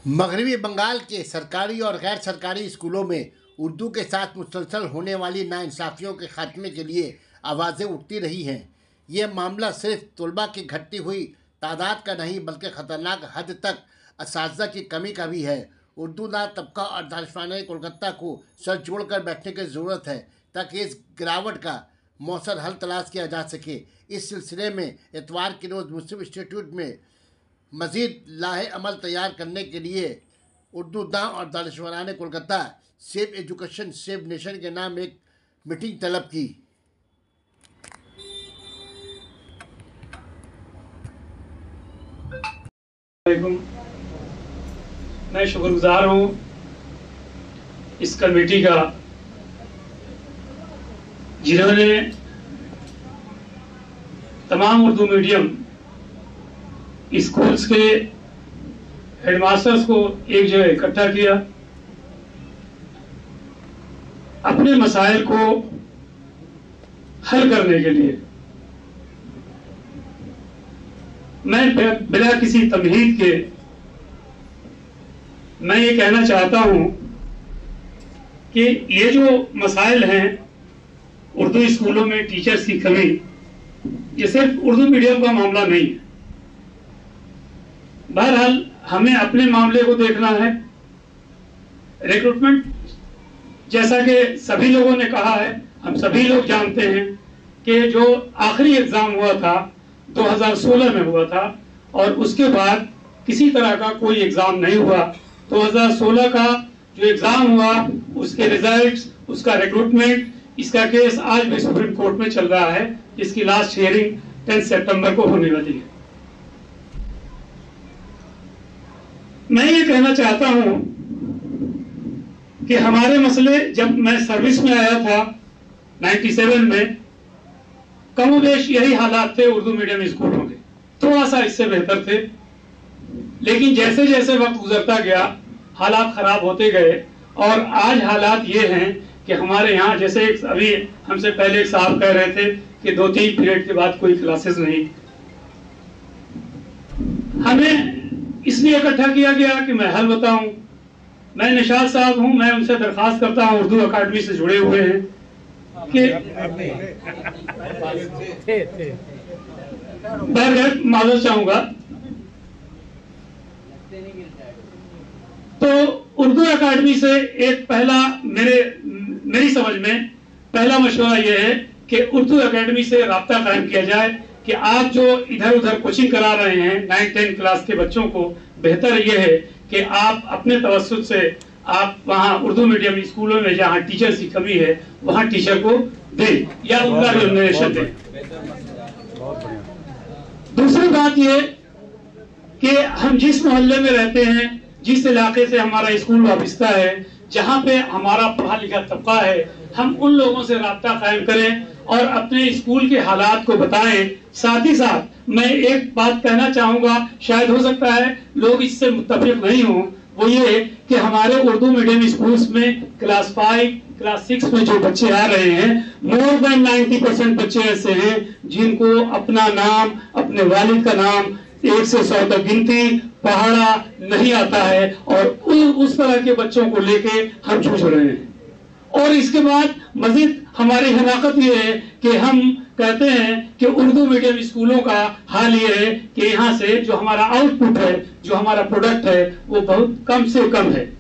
मगरबी बंगाल के सरकारी और गैर सरकारी स्कूलों में उर्दू के साथ मुसलसल होने वाली नाइंसाफ़ियों के खात्मे के लिए आवाज़ें उठती रही हैं। ये मामला सिर्फ तलबा की घटती हुई तादाद का नहीं बल्कि ख़तरनाक हद तक असातिज़ा की कमी का भी है। उर्दू ना तबका और दानिशवाने कोलकाता को सर जोड़ कर बैठने की ज़रूरत है ताकि इस गिरावट का मौसर हल तलाश किया जा सके। इस सिलसिले में इतवार के रोज़ मुस्लिम इंस्टीट्यूट में मज़ीद लाहे अमल तैयार करने के लिए उर्दू दां और दानिशवरान Kolkata save education save nation के नाम एक मीटिंग तलब की। मैं शुक्रगुजार हूँ इस कमेटी का जिन्होंने तमाम उर्दू मीडियम स्कूल्स के हेडमास्टर्स को एक जगह इकट्ठा किया, अपने मसाइल को हल करने के लिए। मैं बिना किसी तमहीद के मैं ये कहना चाहता हूं कि ये जो मसाइल हैं उर्दू स्कूलों में टीचर्स की कमी, ये सिर्फ उर्दू मीडियम का मामला नहीं है। बहरहाल हमें अपने मामले को देखना है। रिक्रूटमेंट, जैसा कि सभी लोगों ने कहा है, हम सभी लोग जानते हैं कि जो आखिरी एग्जाम हुआ था 2016 में हुआ था और उसके बाद किसी तरह का कोई एग्जाम नहीं हुआ। 2016 का जो एग्जाम हुआ उसके रिजल्ट्स, उसका रिक्रूटमेंट, इसका केस आज भी सुप्रीम कोर्ट में चल रहा है, जिसकी लास्ट हियरिंग 10 सितंबर को होने वाली है। मैं ये कहना चाहता हूं कि हमारे मसले, जब मैं सर्विस में आया था 97 में, कमोबेश यही हालात थे उर्दू मीडियम स्कूलों के, थोड़ा सा इससे बेहतर थे। लेकिन जैसे जैसे वक्त गुजरता गया हालात खराब होते गए और आज हालात ये हैं कि हमारे यहाँ, जैसे अभी हमसे पहले एक साहब कह रहे थे कि 2-3 पीरियड के बाद कोई क्लासेस नहीं। हमें इसलिए इकट्ठा किया गया कि मैं हल बताऊं। मैं निशाद साहब हूं, मैं उनसे दरखास्त करता हूं, उर्दू अकादमी से जुड़े हुए हैं कि माजूर चाहूंगा। तो उर्दू अकादमी से एक पहला मेरी समझ में पहला मशवरा यह है कि उर्दू अकादमी से राब्ता कायम किया जाए कि आप जो इधर उधर कोचिंग करा रहे हैं 9-10 क्लास के बच्चों को, बेहतर यह है कि आप अपने तवज्जुह से आप वहाँ उर्दू मीडियम स्कूलों में जहाँ टीचर्स की कमी है वहाँ टीचर को दें या उनका रिम्यूनरेशन दें। दूसरी बात यह कि हम जिस मोहल्ले में रहते हैं, जिस इलाके से हमारा स्कूल वाबस्ता है, जहाँ पे हमारा पढ़ा लिखा तबका है, हम उन लोगों से राब्ता कायम करें और अपने स्कूल के हालात को बताएं। साथ ही साथ मैं एक बात कहना चाहूंगा, शायद हो सकता है लोग इससे मुत्तफिक नहीं हो, वो ये कि हमारे उर्दू मीडियम स्कूल्स में क्लास 5, क्लास 6 में जो बच्चे आ रहे हैं, मोर देन 90% बच्चे ऐसे हैं जिनको अपना नाम, अपने वालिद का नाम 1 से 100 तक गिनती पढ़ना नहीं आता है और उस तरह के बच्चों को लेके हम जूझ रहे हैं। और इसके बाद मजीद हमारी हिमाकत ये है कि हम कहते हैं कि उर्दू मीडियम स्कूलों का हाल ये है कि यहाँ से जो हमारा आउटपुट है, जो हमारा प्रोडक्ट है, वो बहुत कम से कम है।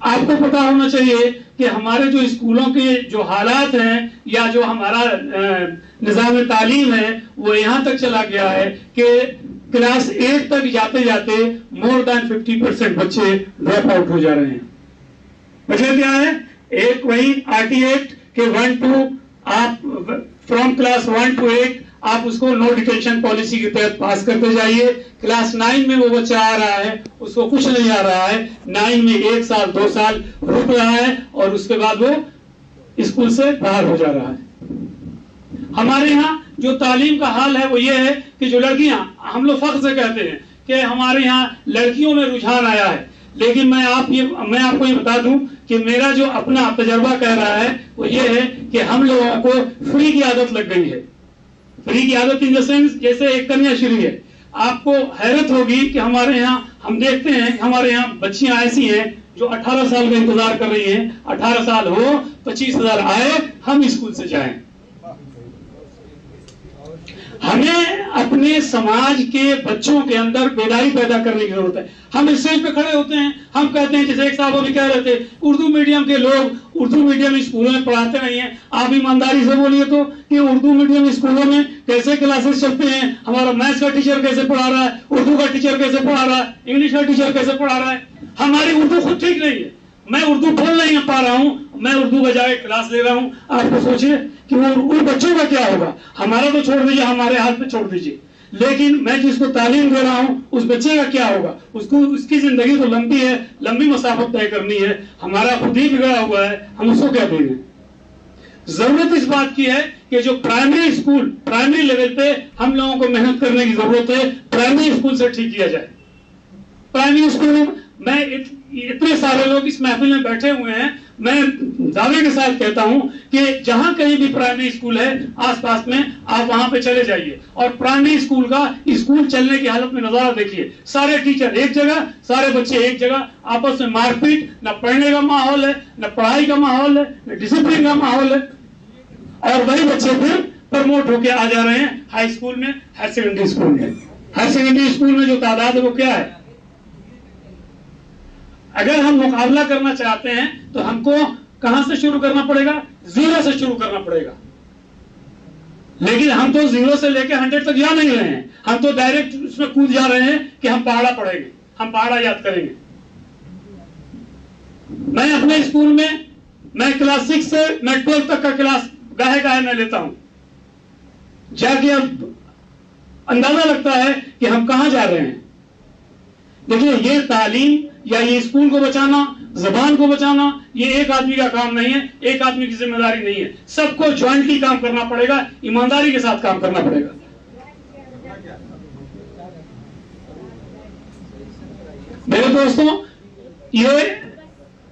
आपको पता होना चाहिए कि हमारे जो स्कूलों के जो हालात हैं या जो हमारा निज़ाम तालीम है वो यहाँ तक चला गया है कि क्लास 8 तक जाते जाते मोर देन 50% बच्चे ड्रॉप आउट हो जा रहे हैं। वजह क्या है? एक वही RT एक्ट के 1-2, आप फ्रॉम क्लास 1 to 8 आप उसको नो डिटेंशन पॉलिसी के तहत पास करते जाइए। क्लास 9 में वो बच्चा आ रहा है, उसको कुछ नहीं आ रहा है, 9 में 1 साल 2 साल रुक रहा है और उसके बाद वो स्कूल से बाहर हो जा रहा है। हमारे यहाँ जो तालीम का हाल है वो ये है कि जो लड़कियां, हम लोग फख्र से कहते हैं कि हमारे यहाँ लड़कियों में रुझान आया है, लेकिन मैं आपको ये बता दूं कि मेरा जो अपना तजर्बा कह रहा है वो ये है कि हम लोगों को फ्री की आदत लग गई है। फ्री की आदत इन द सेंस, जैसे एक कन्याश्री है, आपको हैरत होगी कि हमारे यहाँ हम देखते हैं, हमारे यहाँ बच्चियां ऐसी हैं जो 18 साल का इंतजार कर रही हैं। 18 साल हो, 25,000 आए, हम स्कूल से जाएं। हमें अपने समाज के बच्चों के अंदर बेदारी पैदा करने की जरूरत है। हम स्टेज पे खड़े होते हैं, हम कहते हैं, जैसे एक साहब अभी कह रहे थे, उर्दू मीडियम के लोग उर्दू मीडियम स्कूलों में पढ़ाते नहीं हैं। आप ईमानदारी से बोलिए तो कि उर्दू मीडियम स्कूलों में कैसे क्लासेस चलते हैं? हमारा मैथ्स का टीचर कैसे पढ़ा रहा है, उर्दू का टीचर कैसे पढ़ा रहा है, इंग्लिश का टीचर कैसे पढ़ा रहा है? हमारी उर्दू खुद ठीक नहीं है। मैं उर्दू बोल नहीं पा रहा हूँ, मैं उर्दू बजाय क्लास ले रहा हूँ। आपको सोचिए कि वो उन बच्चों का क्या होगा। हमारा तो छोड़ दीजिए, हमारे हाथ में छोड़ दीजिए, लेकिन मैं जिसको तालीम दे रहा हूँ उस बच्चे का क्या होगा? उसको, उसकी जिंदगी तो लंबी है, लंबी मसाफत तय करनी है। हमारा खुद ही बिगड़ा हुआ है, हम उसको क्या देंगे? जरूरत इस बात की है कि जो प्राइमरी स्कूल, प्राइमरी लेवल पे हम लोगों को मेहनत करने की जरूरत है। प्राइमरी स्कूल से ठीक किया जाए। प्राइमरी स्कूल में मैं इतने सारे लोग इस महफिल में बैठे हुए हैं, मैं दावे के साथ कहता हूं कि जहां कहीं भी प्राइमरी स्कूल है आसपास में, आप वहां पे चले जाइए और प्राइमरी स्कूल का स्कूल चलने की हालत में नजारा देखिए। सारे टीचर एक जगह, सारे बच्चे एक जगह, आपस में मारपीट, न पढ़ने का माहौल है, न पढ़ाई का माहौल है, न डिसिप्लिन का माहौल है। और वही बच्चे फिर प्रमोट होकर आ जा रहे हैं हाई स्कूल में, हायर सेकेंडरी स्कूल में। हायर सेकेंडरी स्कूल में जो तादाद है वो क्या है? अगर हम मुकाबला करना चाहते हैं तो हमको कहां से शुरू करना पड़ेगा? 0 से शुरू करना पड़ेगा। लेकिन हम तो 0 से लेकर 100 तक जा नहीं रहे हैं, हम तो डायरेक्ट उसमें कूद जा रहे हैं कि हम पहाड़ा पढ़ेंगे, हम पहाड़ा याद करेंगे। मैं अपने स्कूल में, मैं क्लास 6 से मैं 12 तक का क्लास गाहे गाहे मैं लेता हूं। जाके अब अंदाजा लगता है कि हम कहां जा रहे हैं। देखिए, ये तालीम या ये स्कूल को बचाना, जबान को बचाना, ये एक आदमी का काम नहीं है, एक आदमी की जिम्मेदारी नहीं है। सबको ज्वाइंटली काम करना पड़ेगा, ईमानदारी के साथ काम करना पड़ेगा। मेरे दोस्तों, ये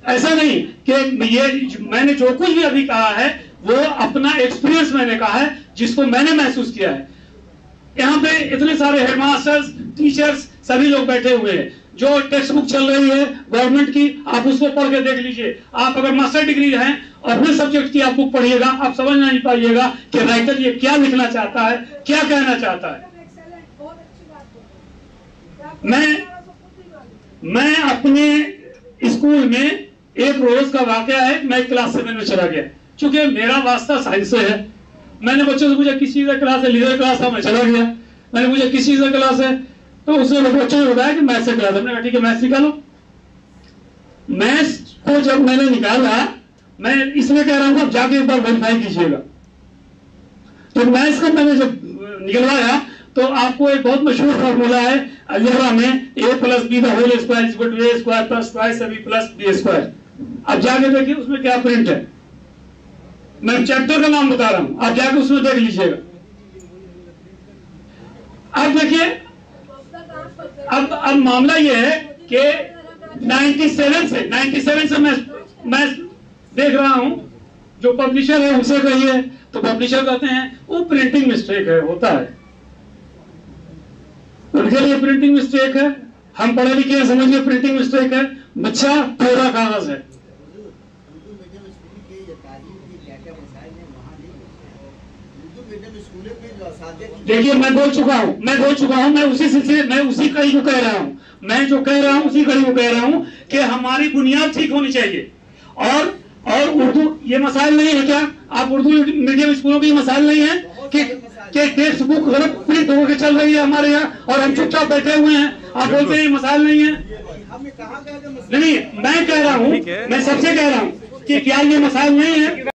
ऐसा नहीं कि ये मैंने जो कुछ भी अभी कहा है वो अपना एक्सपीरियंस मैंने कहा है, जिसको मैंने महसूस किया है। यहाँ पे इतने सारे हेडमास्टर्स, टीचर्स, सभी लोग बैठे हुए हैं। जो टेक्स्ट बुक चल रही है गवर्नमेंट की, आप उसको पढ़ के देख लीजिए। आप अगर मास्टर डिग्री है और अपने सब्जेक्ट की आप बुक पढ़िएगा, आप समझ नहीं पाइएगा कि राइटर ये क्या लिखना चाहता है, क्या कहना चाहता है। मैं अपने स्कूल में एक रोज का वाकया है, मैं क्लास 7 में चला गया, चूंकि मेरा वास्ता साइंस से है। मैंने बच्चों से पूछा किस चीज का क्लास है, लीडर क्लास था, मैं चला गया। मैंने पूछा किस चीज का क्लास है, तो उसने बच्चों ने बताया कि मैथ्स से क्लास है। मैंने ठीक है, मैथ्स निकालो। मैथ्स को जब मैंने निकाला, मैं इसलिए कह रहा हूं अब जाके एक बार वेरीफाई कीजिएगा। तो मैथ्स का मैंने जब निकलवाया तो आपको एक बहुत मशहूर फॉर्मूला है अलजेब्रा में, a + b the whole square is equal to a square plus twice b plus b square. अब जाके देखिए उसमें क्या प्रिंट है। मैं चैप्टर का नाम बता रहा हूं, आप जाके उसमें देख लीजिएगा। अब देखिए, अब मामला यह है कि 97 से मैं देख रहा हूं, जो पब्लिशर है उनसे कहिए तो पब्लिशर कहते हैं वो प्रिंटिंग मिस्टेक है, होता है, उनके लिए प्रिंटिंग मिस्टेक है। हम पढ़े लिखे हैं, समझिए प्रिंटिंग मिस्टेक है, बच्चा पूरा कागज है। देखिए, मैं बोल चुका हूं, मैं उसी सिलसिले, मैं उसी कड़ी को कह रहा हूं, मैं जो कह रहा हूं उसी कड़ी को कह रहा हूं कि हमारी बुनियाद ठीक होनी चाहिए। और उर्दू ये मसाइल नहीं है क्या? आप उर्दू मीडियम स्कूलों की मसाइल नहीं है कि टेक्स्ट बुक गलत प्रिंट होकर चल रही है हमारे यहाँ और हम चुपचाप बैठे हुए हैं, आप बोलते हैं ये मसाइल नहीं है। नहीं, मैं कह रहा हूँ, मैं सबसे कह रहा हूँ कि क्या ये मसाइल नहीं है?